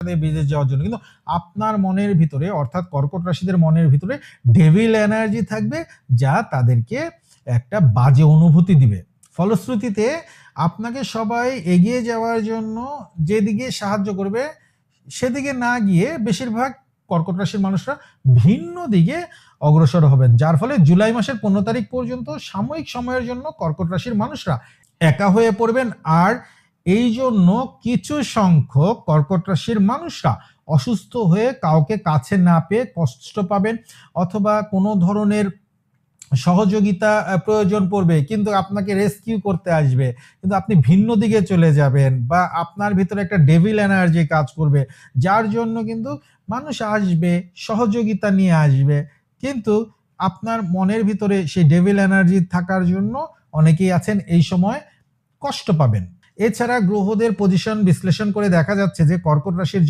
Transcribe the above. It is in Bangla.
বিদেশ যাওয়ার জন্য, কিন্তু আপনার মনের ভিতরে অর্থাৎ কর্কট রাশিদের মনের ভিতরে ডেভিল এনার্জি থাকবে, যা তাদেরকে একটা বাজে অনুভূতি দিবে। ফলশ্রুতিতে আপনাকে সবাই এগিয়ে যাওয়ার জন্য যেদিকে সাহায্য করবে সেদিকে না গিয়ে বেশিরভাগ কর্কট রাশির মানুষরা ভিন্ন দিকে অগ্রসর হবেন, যার ফলে জুলাই মাসের 15 তারিখ পর্যন্ত সাময়িক সময়ের জন্য কর্কট রাশির মানুষরা একা হয়ে পড়বেন। আর এই জন্য কিছু সংখ্যক কর্কট রাশির মানুষরা অসুস্থ হয়ে কাউকে কাছে না পেয়ে কষ্ট পাবেন, অথবা কোনো ধরনের সহযোগিতা প্রয়োজন পড়বে কিন্তু আপনাকে রেস্কিউ করতে আসবে, কিন্তু আপনি ভিন্ন দিকে চলে যাবেন, বা আপনার ভিতরে একটা ডেভিল এনার্জি কাজ করবে, যার জন্য কিন্তু মানুষ আসবে, সহযোগিতা নিয়ে আসবে, কিন্তু আপনার মনের ভিতরে সেই ডেভিল এনার্জি থাকার জন্য অনেকেই আছেন এই সময় কষ্ট পাবেন। এছাড়া গ্রহদের পজিশন বিশ্লেষণ করে দেখা যাচ্ছে যে কর্কট রাশির